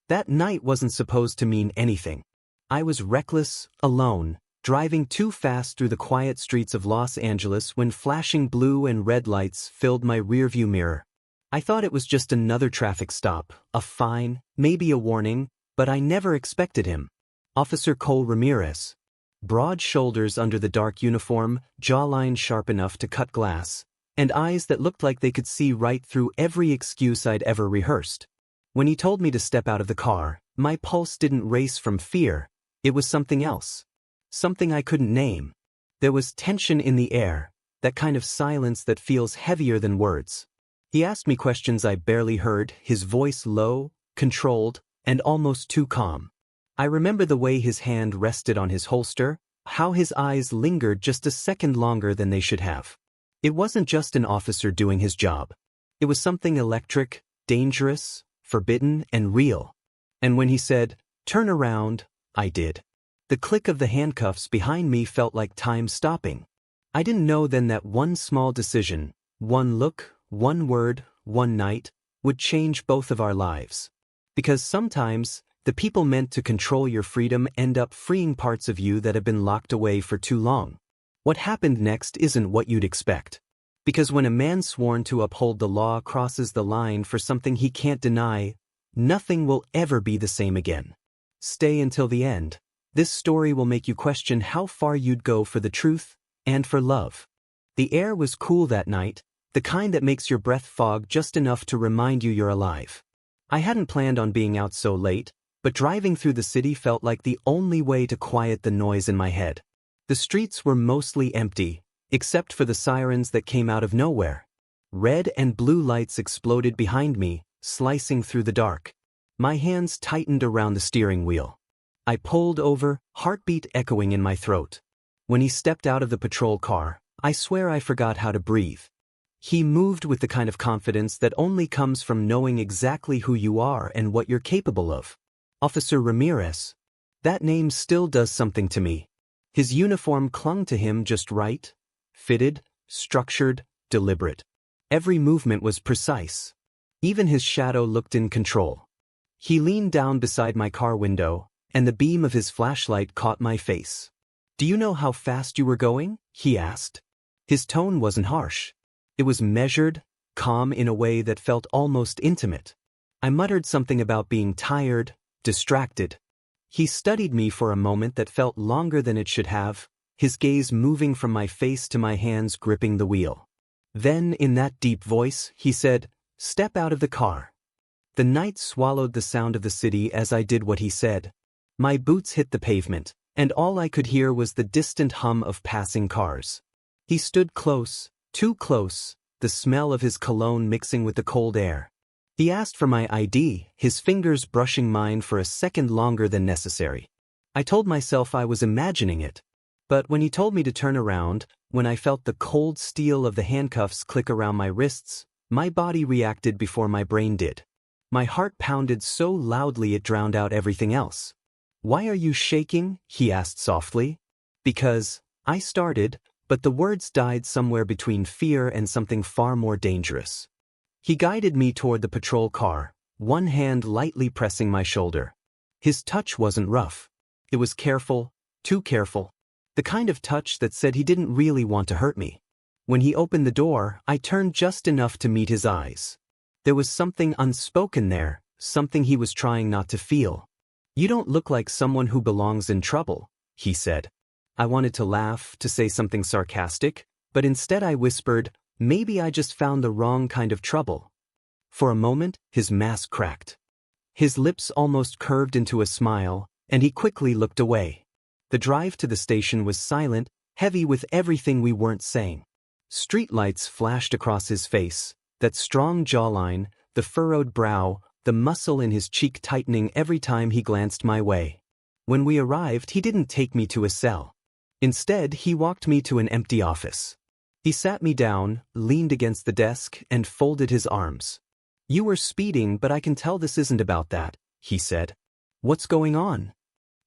That night wasn't supposed to mean anything. I was reckless, alone, driving too fast through the quiet streets of Los Angeles when flashing blue and red lights filled my rearview mirror. I thought it was just another traffic stop, a fine, maybe a warning, but I never expected him. Officer Cole Ramirez. Broad shoulders under the dark uniform, jawline sharp enough to cut glass, and eyes that looked like they could see right through every excuse I'd ever rehearsed. When he told me to step out of the car, my pulse didn't race from fear. It was something else. Something I couldn't name. There was tension in the air, that kind of silence that feels heavier than words. He asked me questions I barely heard, his voice low, controlled, and almost too calm. I remember the way his hand rested on his holster, how his eyes lingered just a second longer than they should have. It wasn't just an officer doing his job. It was something electric, dangerous, forbidden, and real. And when he said, "Turn around," I did. The click of the handcuffs behind me felt like time stopping. I didn't know then that one small decision, one look, one word, one night, would change both of our lives. Because sometimes, the people meant to control your freedom end up freeing parts of you that have been locked away for too long. What happened next isn't what you'd expect. Because when a man sworn to uphold the law crosses the line for something he can't deny, nothing will ever be the same again. Stay until the end. This story will make you question how far you'd go for the truth and for love. The air was cool that night, the kind that makes your breath fog just enough to remind you you're alive. I hadn't planned on being out so late, but driving through the city felt like the only way to quiet the noise in my head. The streets were mostly empty, except for the sirens that came out of nowhere. Red and blue lights exploded behind me, slicing through the dark. My hands tightened around the steering wheel. I pulled over, heartbeat echoing in my throat. When he stepped out of the patrol car, I swear I forgot how to breathe. He moved with the kind of confidence that only comes from knowing exactly who you are and what you're capable of. Officer Ramirez. That name still does something to me. His uniform clung to him just right, fitted, structured, deliberate. Every movement was precise. Even his shadow looked in control. He leaned down beside my car window, and the beam of his flashlight caught my face. "Do you know how fast you were going?" he asked. His tone wasn't harsh. It was measured, calm in a way that felt almost intimate. I muttered something about being tired, distracted. He studied me for a moment that felt longer than it should have, his gaze moving from my face to my hands gripping the wheel. Then, in that deep voice, he said, "Step out of the car." The night swallowed the sound of the city as I did what he said. My boots hit the pavement, and all I could hear was the distant hum of passing cars. He stood close, too close, the smell of his cologne mixing with the cold air. He asked for my ID, his fingers brushing mine for a second longer than necessary. I told myself I was imagining it. But when he told me to turn around, when I felt the cold steel of the handcuffs click around my wrists, my body reacted before my brain did. My heart pounded so loudly it drowned out everything else. "Why are you shaking?" he asked softly. "Because," I started, but the words died somewhere between fear and something far more dangerous. He guided me toward the patrol car, one hand lightly pressing my shoulder. His touch wasn't rough. It was careful, too careful. The kind of touch that said he didn't really want to hurt me. When he opened the door, I turned just enough to meet his eyes. There was something unspoken there, something he was trying not to feel. "You don't look like someone who belongs in trouble," he said. I wanted to laugh, to say something sarcastic, but instead I whispered, "Maybe I just found the wrong kind of trouble." For a moment, his mask cracked. His lips almost curved into a smile, and he quickly looked away. The drive to the station was silent, heavy with everything we weren't saying. Streetlights flashed across his face, that strong jawline, the furrowed brow, the muscle in his cheek tightening every time he glanced my way. When we arrived, he didn't take me to a cell. Instead, he walked me to an empty office. He sat me down, leaned against the desk, and folded his arms. "You were speeding, but I can tell this isn't about that," he said. "What's going on?"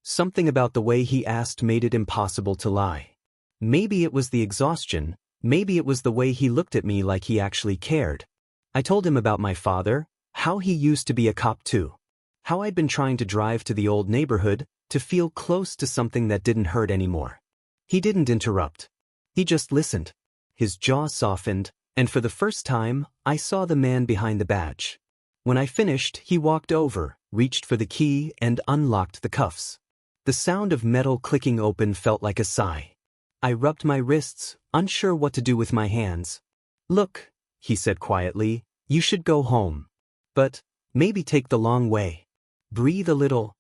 Something about the way he asked made it impossible to lie. Maybe it was the exhaustion, maybe it was the way he looked at me like he actually cared. I told him about my father, how he used to be a cop too. How I'd been trying to drive to the old neighborhood, to feel close to something that didn't hurt anymore. He didn't interrupt. He just listened. His jaw softened, and for the first time, I saw the man behind the badge. When I finished, he walked over, reached for the key, and unlocked the cuffs. The sound of metal clicking open felt like a sigh. I rubbed my wrists, unsure what to do with my hands. "Look," he said quietly, "you should go home. But maybe take the long way. Breathe a little."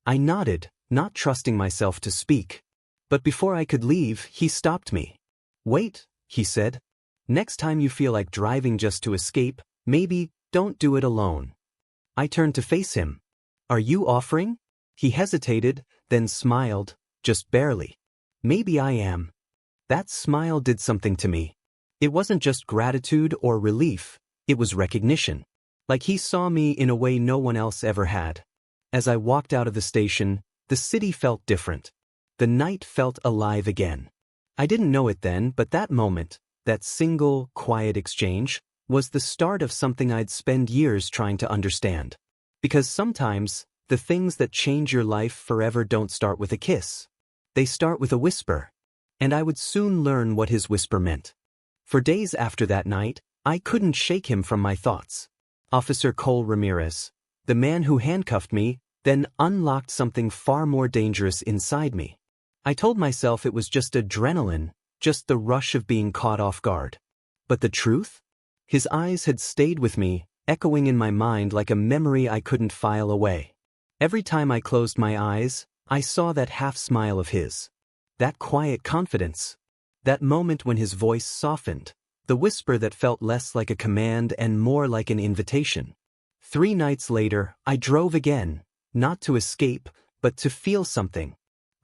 I nodded, not trusting myself to speak. But before I could leave, he stopped me. "Wait," he said. "Next time you feel like driving just to escape, maybe don't do it alone." I turned to face him. "Are you offering?" He hesitated, then smiled, just barely. "Maybe I am." That smile did something to me. It wasn't just gratitude or relief, it was recognition. Like he saw me in a way no one else ever had. As I walked out of the station, the city felt different. The night felt alive again. I didn't know it then, but that moment, that single, quiet exchange, was the start of something I'd spend years trying to understand. Because sometimes, the things that change your life forever don't start with a kiss. They start with a whisper. And I would soon learn what his whisper meant. For days after that night, I couldn't shake him from my thoughts. Officer Cole Ramirez, the man who handcuffed me, then unlocked something far more dangerous inside me. I told myself it was just adrenaline, just the rush of being caught off guard. But the truth? His eyes had stayed with me, echoing in my mind like a memory I couldn't file away. Every time I closed my eyes, I saw that half smile of his. That quiet confidence. That moment when his voice softened. The whisper that felt less like a command and more like an invitation. 3 nights later, I drove again, not to escape, but to feel something.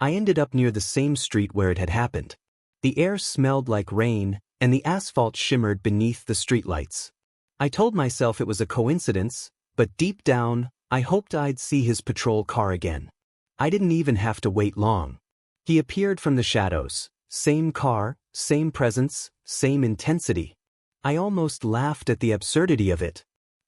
I ended up near the same street where it had happened. The air smelled like rain, and the asphalt shimmered beneath the streetlights. I told myself it was a coincidence, but deep down, I hoped I'd see his patrol car again. I didn't even have to wait long. He appeared from the shadows, same car, same presence, same intensity. I almost laughed at the absurdity of it.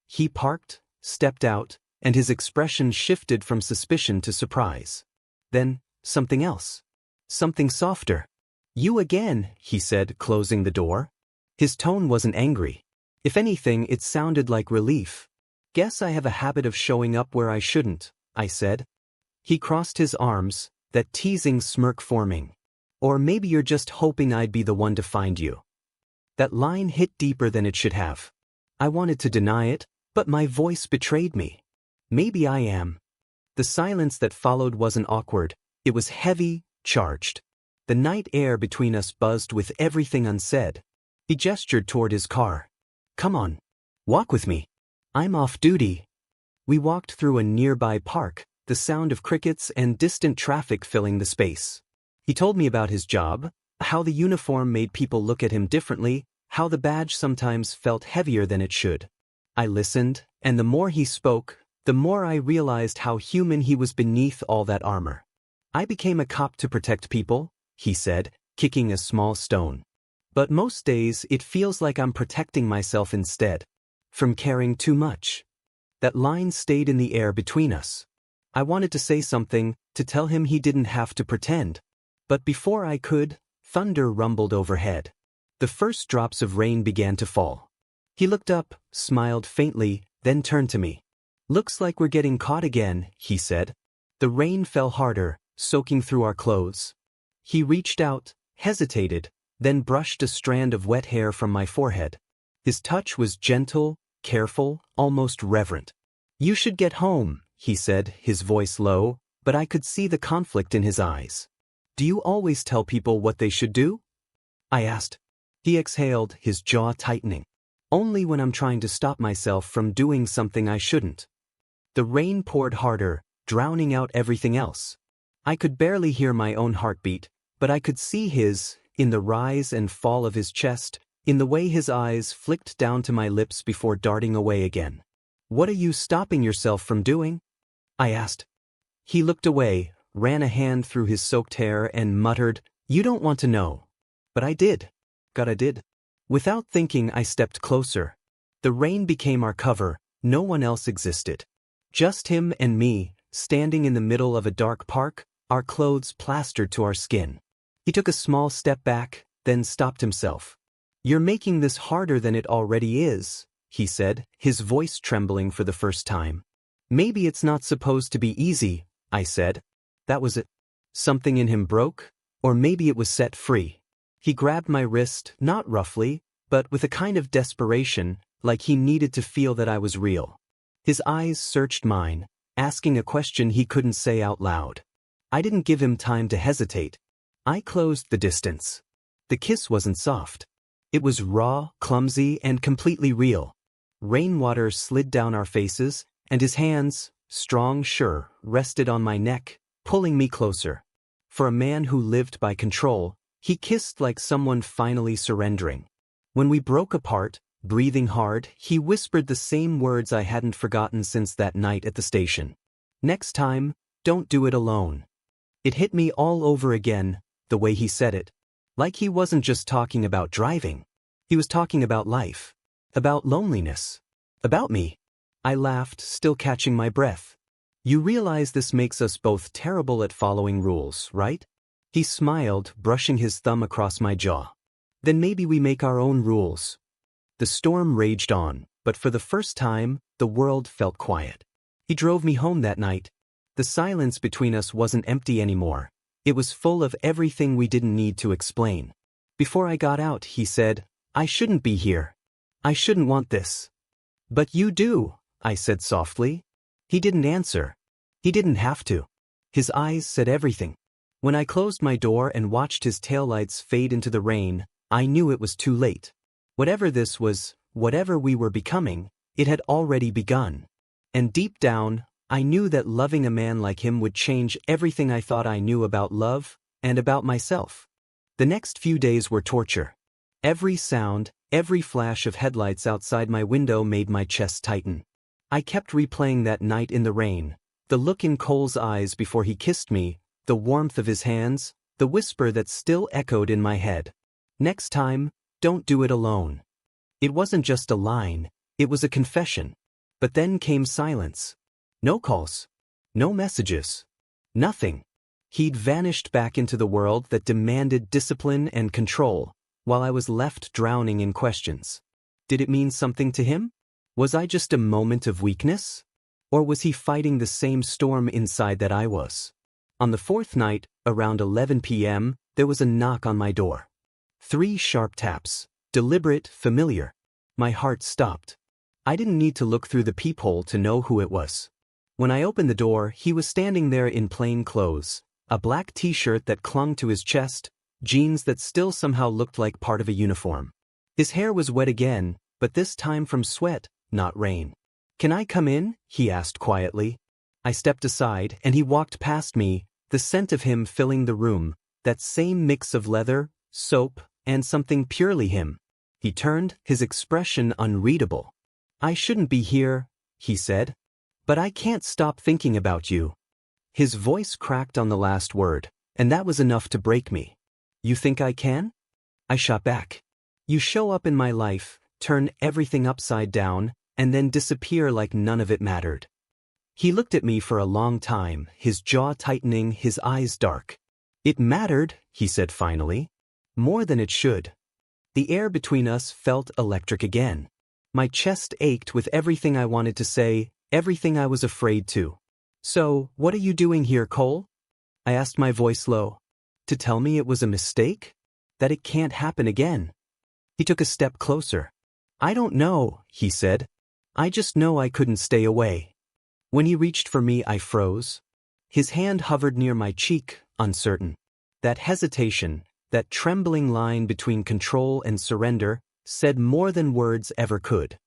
He parked, stepped out, and his expression shifted from suspicion to surprise. Then, something else. Something softer. "You again," he said, closing the door. His tone wasn't angry. If anything, it sounded like relief. "Guess I have a habit of showing up where I shouldn't," I said. He crossed his arms, that teasing smirk forming. "Or maybe you're just hoping I'd be the one to find you." That line hit deeper than it should have. I wanted to deny it, but my voice betrayed me. Maybe I am. The silence that followed wasn't awkward. It was heavy, charged. The night air between us buzzed with everything unsaid. He gestured toward his car. "Come on. Walk with me. I'm off duty." We walked through a nearby park, the sound of crickets and distant traffic filling the space. He told me about his job, how the uniform made people look at him differently, how the badge sometimes felt heavier than it should. I listened, and the more he spoke, the more I realized how human he was beneath all that armor. "I became a cop to protect people," he said, kicking a small stone. "But most days it feels like I'm protecting myself instead. From caring too much." That line stayed in the air between us. I wanted to say something, to tell him he didn't have to pretend. But before I could, thunder rumbled overhead. The first drops of rain began to fall. He looked up, smiled faintly, then turned to me. "Looks like we're getting caught again," he said. The rain fell harder, soaking through our clothes. He reached out, hesitated, then brushed a strand of wet hair from my forehead. His touch was gentle, careful, almost reverent. "You should get home," he said, his voice low, but I could see the conflict in his eyes. "Do you always tell people what they should do?" I asked. He exhaled, his jaw tightening. "Only when I'm trying to stop myself from doing something I shouldn't." The rain poured harder, drowning out everything else. I could barely hear my own heartbeat, but I could see his, in the rise and fall of his chest, in the way his eyes flicked down to my lips before darting away again. "What are you stopping yourself from doing?" I asked. He looked away, ran a hand through his soaked hair and muttered, "You don't want to know." But I did. God, I did. Without thinking, I stepped closer. The rain became our cover, no one else existed. Just him and me, standing in the middle of a dark park, our clothes plastered to our skin. He took a small step back, then stopped himself. "You're making this harder than it already is," he said, his voice trembling for the first time. "Maybe it's not supposed to be easy," I said. That was it. Something in him broke, or maybe it was set free. He grabbed my wrist, not roughly, but with a kind of desperation, like he needed to feel that I was real. His eyes searched mine, asking a question he couldn't say out loud. I didn't give him time to hesitate. I closed the distance. The kiss wasn't soft. It was raw, clumsy, and completely real. Rainwater slid down our faces, and his hands, strong, sure, rested on my neck, pulling me closer. For a man who lived by control, he kissed like someone finally surrendering. When we broke apart, breathing hard, he whispered the same words I hadn't forgotten since that night at the station. "Next time, don't do it alone." It hit me all over again, the way he said it. Like he wasn't just talking about driving. He was talking about life. About loneliness. About me. I laughed, still catching my breath. "You realize this makes us both terrible at following rules, right?" He smiled, brushing his thumb across my jaw. "Then maybe we make our own rules." The storm raged on, but for the first time, the world felt quiet. He drove me home that night. The silence between us wasn't empty anymore. It was full of everything we didn't need to explain. Before I got out, he said, "I shouldn't be here. I shouldn't want this." "But you do," I said softly. He didn't answer. He didn't have to. His eyes said everything. When I closed my door and watched his taillights fade into the rain, I knew it was too late. Whatever this was, whatever we were becoming, it had already begun. And deep down, I knew that loving a man like him would change everything I thought I knew about love and about myself. The next few days were torture. Every sound, every flash of headlights outside my window made my chest tighten. I kept replaying that night in the rain, the look in Cole's eyes before he kissed me, the warmth of his hands, the whisper that still echoed in my head. "Next time, don't do it alone." It wasn't just a line, it was a confession. But then came silence. No calls. No messages. Nothing. He'd vanished back into the world that demanded discipline and control, while I was left drowning in questions. Did it mean something to him? Was I just a moment of weakness? Or was he fighting the same storm inside that I was? On the fourth night, around 11 p.m., there was a knock on my door. 3 sharp taps. Deliberate, familiar. My heart stopped. I didn't need to look through the peephole to know who it was. When I opened the door, he was standing there in plain clothes, a black t-shirt that clung to his chest, jeans that still somehow looked like part of a uniform. His hair was wet again, but this time from sweat, not rain. "Can I come in?" he asked quietly. I stepped aside, and he walked past me, the scent of him filling the room, that same mix of leather, soap, and something purely him. He turned, his expression unreadable. "I shouldn't be here," he said. "But I can't stop thinking about you." His voice cracked on the last word, and that was enough to break me. "You think I can?" I shot back. "You show up in my life, turn everything upside down, and then disappear like none of it mattered." He looked at me for a long time, his jaw tightening, his eyes dark. "It mattered," he said finally. "More than it should." The air between us felt electric again. My chest ached with everything I wanted to say, everything I was afraid to. "So, what are you doing here, Cole?" I asked, my voice low. "To tell me it was a mistake? That it can't happen again?" He took a step closer. "I don't know," he said. "I just know I couldn't stay away." When he reached for me, I froze. His hand hovered near my cheek, uncertain. That hesitation, that trembling line between control and surrender, said more than words ever could.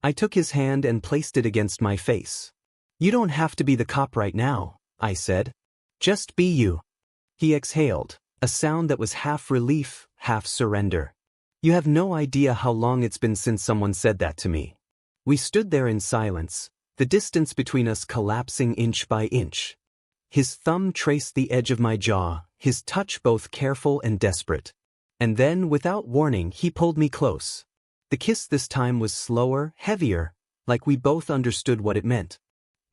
I took his hand and placed it against my face. "You don't have to be the cop right now," I said. "Just be you." He exhaled, a sound that was half relief, half surrender. You have no idea how long it's been since someone said that to me. We stood there in silence, the distance between us collapsing inch by inch. His thumb traced the edge of my jaw, his touch both careful and desperate. And then, without warning, he pulled me close. The kiss this time was slower, heavier, like we both understood what it meant.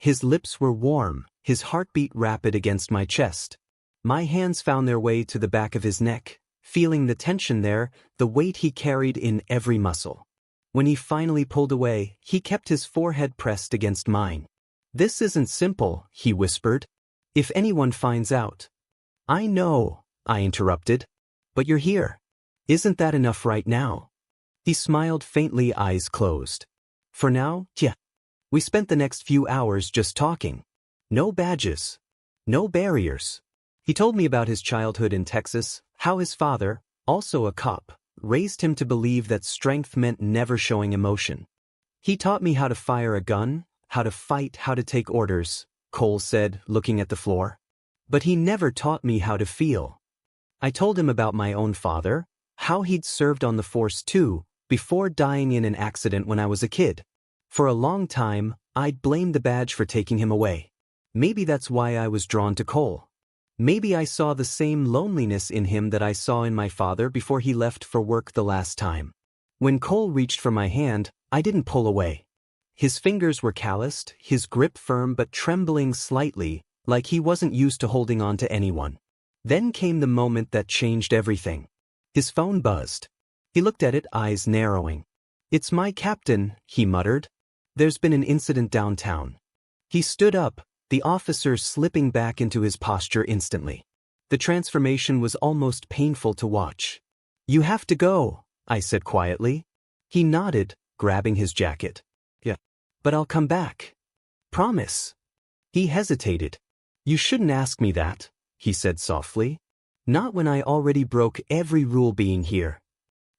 His lips were warm, his heartbeat rapid against my chest. My hands found their way to the back of his neck, feeling the tension there, the weight he carried in every muscle. When he finally pulled away, he kept his forehead pressed against mine. "This isn't simple," he whispered. "If anyone finds out." "I know," I interrupted. "But you're here. Isn't that enough right now?" He smiled faintly, eyes closed. "For now, yeah." We spent the next few hours just talking. No badges. No barriers. He told me about his childhood in Texas, how his father, also a cop, raised him to believe that strength meant never showing emotion. "He taught me how to fire a gun, how to fight, how to take orders," Cole said, looking at the floor. "But he never taught me how to feel." I told him about my own father, how he'd served on the force too, before dying in an accident when I was a kid. For a long time, I'd blamed the badge for taking him away. Maybe that's why I was drawn to Cole. Maybe I saw the same loneliness in him that I saw in my father before he left for work the last time. When Cole reached for my hand, I didn't pull away. His fingers were calloused, his grip firm but trembling slightly, like he wasn't used to holding on to anyone. Then came the moment that changed everything. His phone buzzed. He looked at it, eyes narrowing. "It's my captain," he muttered. "There's been an incident downtown." He stood up, the officer slipping back into his posture instantly. The transformation was almost painful to watch. "You have to go," I said quietly. He nodded, grabbing his jacket. "Yeah. But I'll come back. Promise." He hesitated. "You shouldn't ask me that," he said softly. "Not when I already broke every rule being here."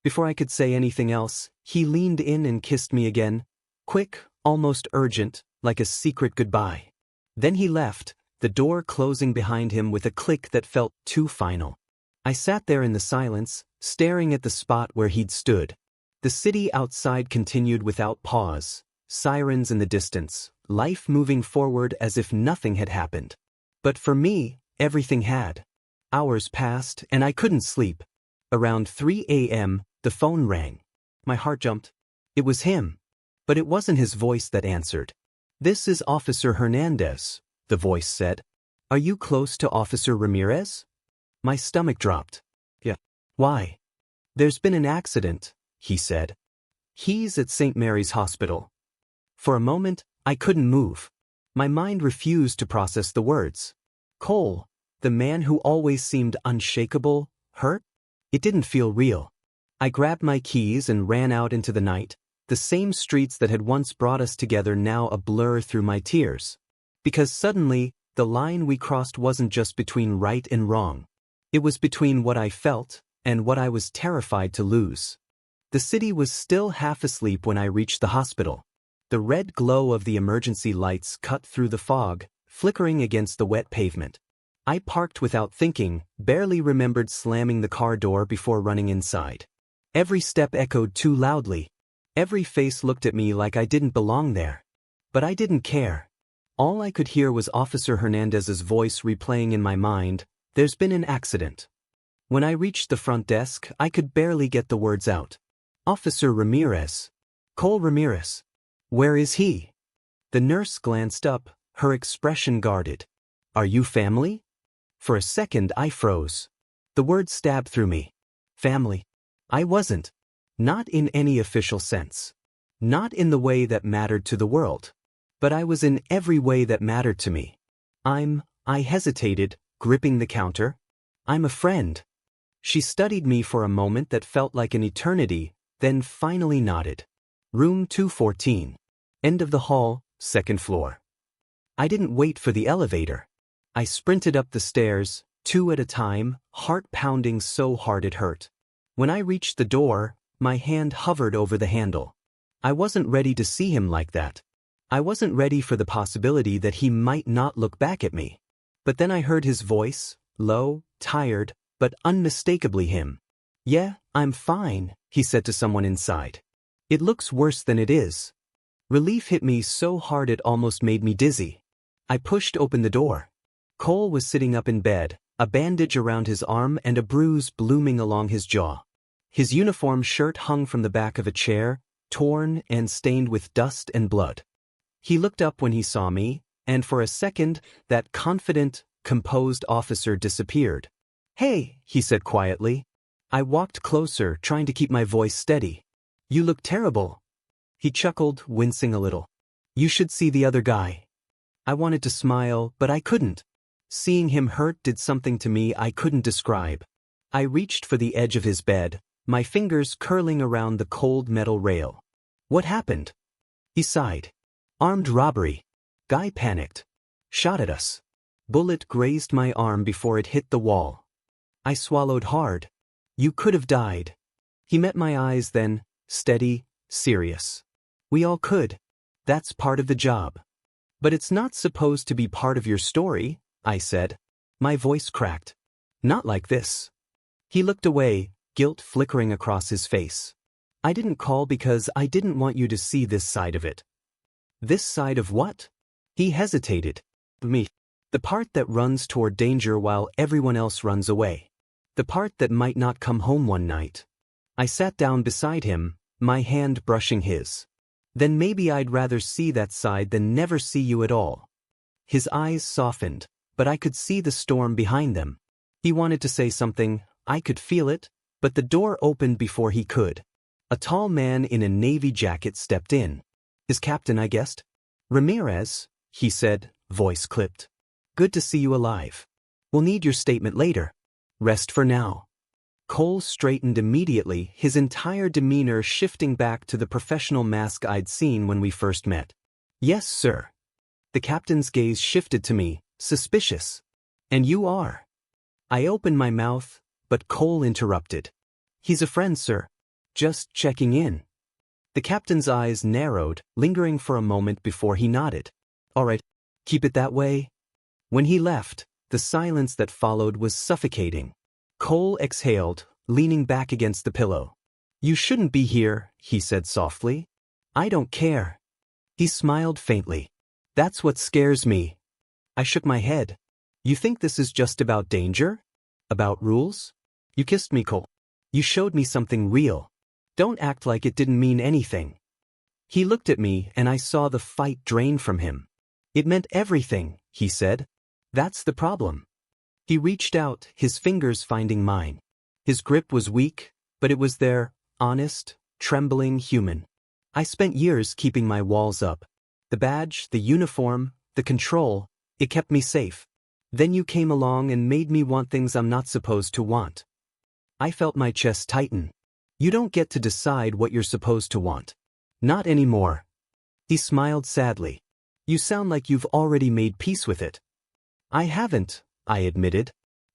Before I could say anything else, he leaned in and kissed me again, quick, almost urgent, like a secret goodbye. Then he left, the door closing behind him with a click that felt too final. I sat there in the silence, staring at the spot where he'd stood. The city outside continued without pause, sirens in the distance, life moving forward as if nothing had happened. But for me, everything had. Hours passed, and I couldn't sleep. Around 3 a.m., the phone rang. My heart jumped. It was him. But it wasn't his voice that answered. "This is Officer Hernandez," the voice said. "Are you close to Officer Ramirez?" My stomach dropped. "Yeah." "Why?" "There's been an accident," he said. "He's at St. Mary's Hospital." For a moment, I couldn't move. My mind refused to process the words. Cole, the man who always seemed unshakable, hurt? It didn't feel real. I grabbed my keys and ran out into the night, the same streets that had once brought us together now a blur through my tears. Because suddenly, the line we crossed wasn't just between right and wrong. It was between what I felt and what I was terrified to lose. The city was still half asleep when I reached the hospital. The red glow of the emergency lights cut through the fog, flickering against the wet pavement. I parked without thinking, barely remembered slamming the car door before running inside. Every step echoed too loudly. Every face looked at me like I didn't belong there. But I didn't care. All I could hear was Officer Hernandez's voice replaying in my mind, "There's been an accident." When I reached the front desk, I could barely get the words out. "Officer Ramirez. Cole Ramirez. Where is he?" The nurse glanced up, her expression guarded. "Are you family?" For a second I froze. The word stabbed through me. Family. I wasn't. Not in any official sense. Not in the way that mattered to the world. But I was in every way that mattered to me. I hesitated, gripping the counter. "I'm a friend." She studied me for a moment that felt like an eternity, then finally nodded. "Room 214. End of the hall, second floor." I didn't wait for the elevator. I sprinted up the stairs, 2 at a time, heart pounding so hard it hurt. When I reached the door, my hand hovered over the handle. I wasn't ready to see him like that. I wasn't ready for the possibility that he might not look back at me. But then I heard his voice, low, tired, but unmistakably him. "Yeah, I'm fine," he said to someone inside. "It looks worse than it is." Relief hit me so hard it almost made me dizzy. I pushed open the door. Cole was sitting up in bed, a bandage around his arm and a bruise blooming along his jaw. His uniform shirt hung from the back of a chair, torn and stained with dust and blood. He looked up when he saw me, and for a second, that confident, composed officer disappeared. "Hey," he said quietly. I walked closer, trying to keep my voice steady. "You look terrible." He chuckled, wincing a little. "You should see the other guy." I wanted to smile, but I couldn't. Seeing him hurt did something to me I couldn't describe. I reached for the edge of his bed, my fingers curling around the cold metal rail. "What happened?" He sighed. "Armed robbery. Guy panicked. Shot at us. Bullet grazed my arm before it hit the wall." I swallowed hard. "You could have died." He met my eyes then, steady, serious. "We all could. That's part of the job." "But it's not supposed to be part of your story," I said. My voice cracked. "Not like this." He looked away, guilt flickering across his face. "I didn't call because I didn't want you to see this side of it." "This side of what?" He hesitated. "Me. The part that runs toward danger while everyone else runs away. The part that might not come home one night." I sat down beside him, my hand brushing his. "Then maybe I'd rather see that side than never see you at all." His eyes softened, but I could see the storm behind them. He wanted to say something, I could feel it, but the door opened before he could. A tall man in a navy jacket stepped in. "His captain, I guessed." "Ramirez," he said, voice clipped. "Good to see you alive. We'll need your statement later. Rest for now." Cole straightened immediately, his entire demeanor shifting back to the professional mask I'd seen when we first met. "Yes, sir." The captain's gaze shifted to me, suspicious. "And you are?" I opened my mouth, but Cole interrupted. "He's a friend, sir. Just checking in." The captain's eyes narrowed, lingering for a moment before he nodded. "All right, keep it that way." When he left, the silence that followed was suffocating. Cole exhaled, leaning back against the pillow. "You shouldn't be here," he said softly. "I don't care." He smiled faintly. "That's what scares me." I shook my head. "You think this is just about danger? About rules? You kissed me, Cole. You showed me something real. Don't act like it didn't mean anything." He looked at me and I saw the fight drain from him. "It meant everything," he said. "That's the problem." He reached out, his fingers finding mine. His grip was weak, but it was there, honest, trembling, human. I spent years keeping my walls up. The badge, the uniform, the control, it kept me safe. Then you came along and made me want things I'm not supposed to want. I felt my chest tighten. "You don't get to decide what you're supposed to want. Not anymore." He smiled sadly. "You sound like you've already made peace with it." "I haven't," I admitted.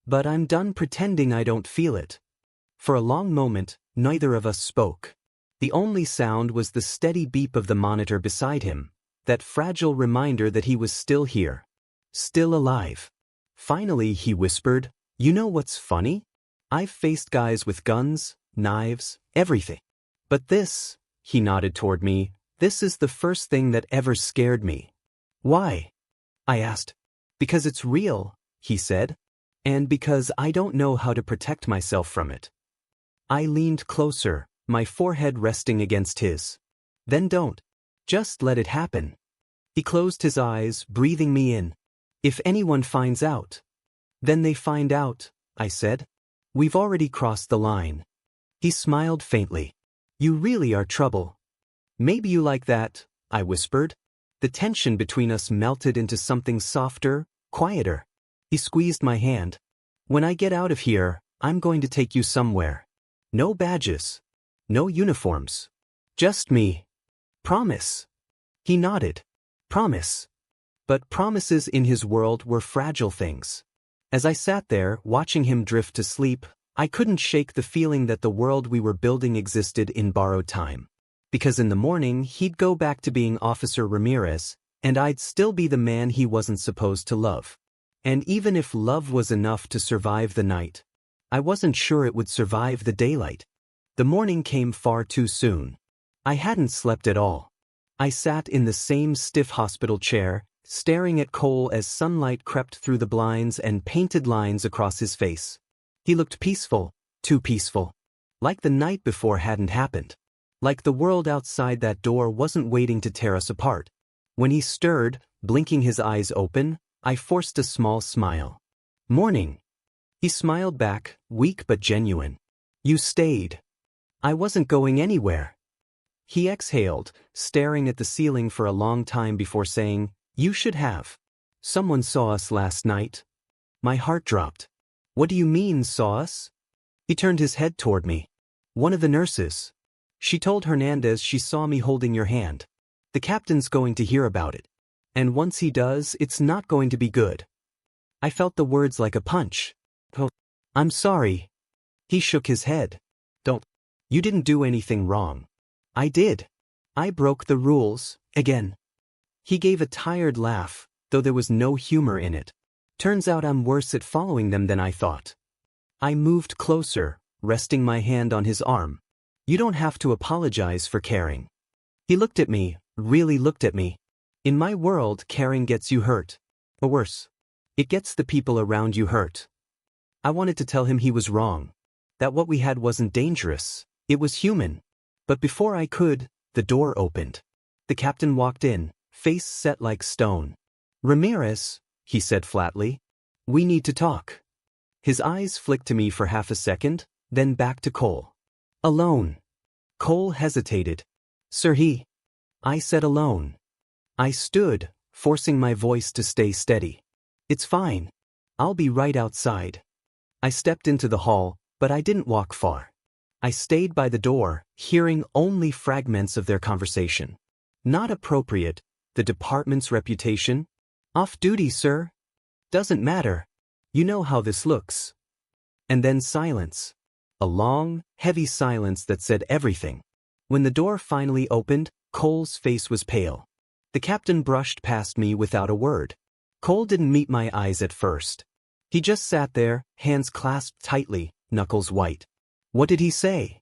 "But I'm done pretending I don't feel it." For a long moment, neither of us spoke. The only sound was the steady beep of the monitor beside him, that fragile reminder that he was still here. Still alive. Finally, he whispered, "You know what's funny? I've faced guys with guns, knives, everything. But this," he nodded toward me, "this is the first thing that ever scared me." "Why?" I asked. "Because it's real," he said, "and because I don't know how to protect myself from it." I leaned closer, my forehead resting against his. "Then don't. Just let it happen." He closed his eyes, breathing me in. "If anyone finds out." "Then they find out," I said. "We've already crossed the line." He smiled faintly. "You really are trouble." "Maybe you like that," I whispered. The tension between us melted into something softer, quieter. He squeezed my hand. "When I get out of here, I'm going to take you somewhere. No badges. No uniforms. Just me. Promise." He nodded. "Promise." But promises in his world were fragile things. As I sat there, watching him drift to sleep, I couldn't shake the feeling that the world we were building existed in borrowed time. Because in the morning, he'd go back to being Officer Ramirez, and I'd still be the man he wasn't supposed to love. And even if love was enough to survive the night, I wasn't sure it would survive the daylight. The morning came far too soon. I hadn't slept at all. I sat in the same stiff hospital chair, staring at Cole as sunlight crept through the blinds and painted lines across his face. He looked peaceful, too peaceful. Like the night before hadn't happened. Like the world outside that door wasn't waiting to tear us apart. When he stirred, Blinking his eyes open, I forced a small smile. Morning. He smiled back, weak but genuine. You stayed. I wasn't going anywhere. He exhaled, staring at the ceiling for a long time before saying, You should have. Someone saw us last night. My heart dropped. What do you mean, saw us? He turned his head toward me. One of the nurses. She told Hernandez she saw me holding your hand. The captain's going to hear about it. And once he does, it's not going to be good. I felt the words like a punch. Oh, I'm sorry. He shook his head. Don't. You didn't do anything wrong. I did. I broke the rules, again. He gave a tired laugh, though there was no humor in it. Turns out I'm worse at following them than I thought. I moved closer, resting my hand on his arm. You don't have to apologize for caring. He looked at me, really looked at me. In my world, caring gets you hurt. Or worse, it gets the people around you hurt. I wanted to tell him he was wrong. That what we had wasn't dangerous. It was human. But before I could, the door opened. The captain walked in, face set like stone. Ramirez, he said flatly. We need to talk. His eyes flicked to me for half a second, then back to Cole. Alone. Cole hesitated. Sir, I said alone. I stood, forcing my voice to stay steady. It's fine. I'll be right outside. I stepped into the hall, but I didn't walk far. I stayed by the door, hearing only fragments of their conversation. Not appropriate, the department's reputation. Off duty, sir. Doesn't matter. You know how this looks. And then silence. A long, heavy silence that said everything. When the door finally opened, Cole's face was pale. The captain brushed past me without a word. Cole didn't meet my eyes at first. He just sat there, hands clasped tightly, knuckles white. What did he say?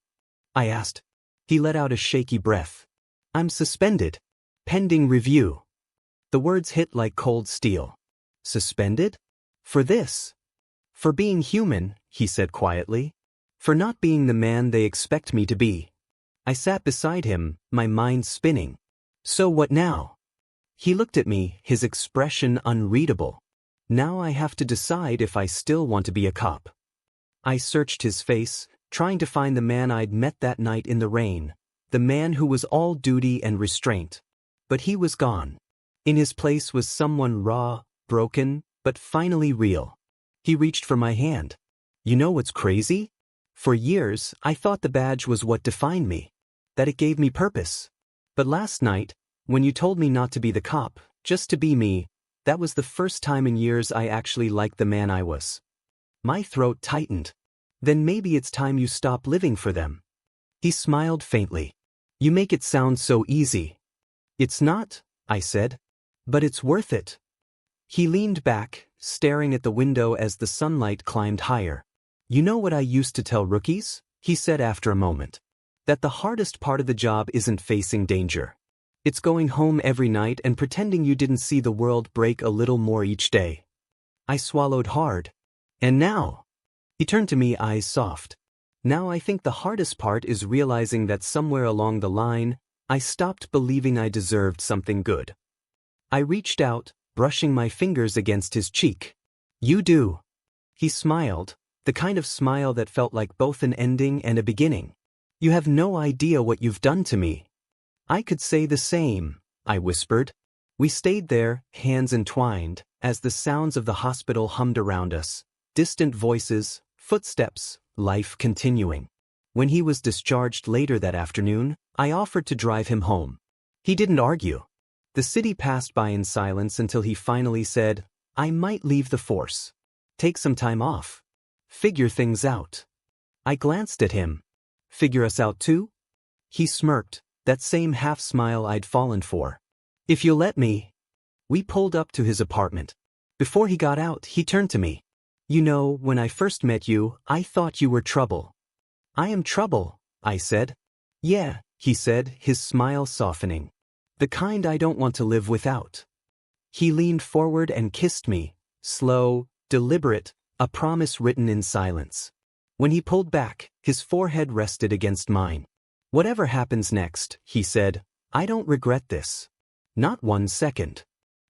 I asked. He let out a shaky breath. I'm suspended. Pending review. The words hit like cold steel. Suspended? For this. For being human, he said quietly. For not being the man they expect me to be. I sat beside him, my mind spinning. So what now? He looked at me, his expression unreadable. Now I have to decide if I still want to be a cop. I searched his face, trying to find the man I'd met that night in the rain, the man who was all duty and restraint. But he was gone. In his place was someone raw, broken, but finally real. He reached for my hand. You know what's crazy? For years, I thought the badge was what defined me, that it gave me purpose. But last night, when you told me not to be the cop, just to be me, that was the first time in years I actually liked the man I was. My throat tightened. Then maybe it's time you stop living for them. He smiled faintly. You make it sound so easy. It's not, I said. But it's worth it. He leaned back, staring at the window as the sunlight climbed higher. You know what I used to tell rookies? He said after a moment. That the hardest part of the job isn't facing danger. It's going home every night and pretending you didn't see the world break a little more each day. I swallowed hard. And now? He turned to me, eyes soft. Now I think the hardest part is realizing that somewhere along the line, I stopped believing I deserved something good. I reached out, brushing my fingers against his cheek. You do. He smiled, the kind of smile that felt like both an ending and a beginning. You have no idea what you've done to me. I could say the same, I whispered. We stayed there, hands entwined, as the sounds of the hospital hummed around us. Distant voices, footsteps, life continuing. When he was discharged later that afternoon, I offered to drive him home. He didn't argue. The city passed by in silence until he finally said, I might leave the force. Take some time off. Figure things out. I glanced at him. Figure us out too? He smirked, that same half-smile I'd fallen for. If you'll let me. We pulled up to his apartment. Before he got out, he turned to me. You know, when I first met you, I thought you were trouble. I am trouble, I said. Yeah, he said, his smile softening. The kind I don't want to live without. He leaned forward and kissed me, slow, deliberate, a promise written in silence. When he pulled back, his forehead rested against mine. Whatever happens next, he said, I don't regret this. Not 1 second.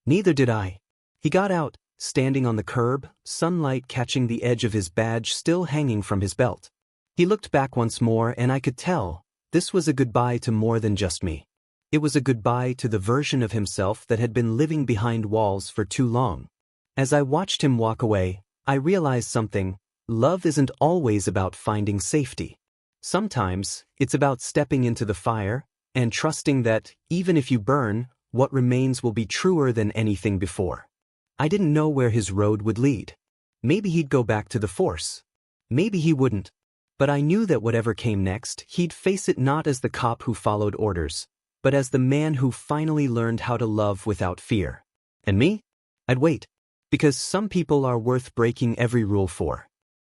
Neither did I. He got out, standing on the curb, sunlight catching the edge of his badge still hanging from his belt. He looked back once more and I could tell, this was a goodbye to more than just me. It was a goodbye to the version of himself that had been living behind walls for too long. As I watched him walk away, I realized something: love isn't always about finding safety. Sometimes, it's about stepping into the fire and trusting that, even if you burn, what remains will be truer than anything before. I didn't know where his road would lead. Maybe he'd go back to the force. Maybe he wouldn't. But I knew that whatever came next, he'd face it not as the cop who followed orders, but as the man who finally learned how to love without fear. And me? I'd wait. Because some people are worth breaking every rule for.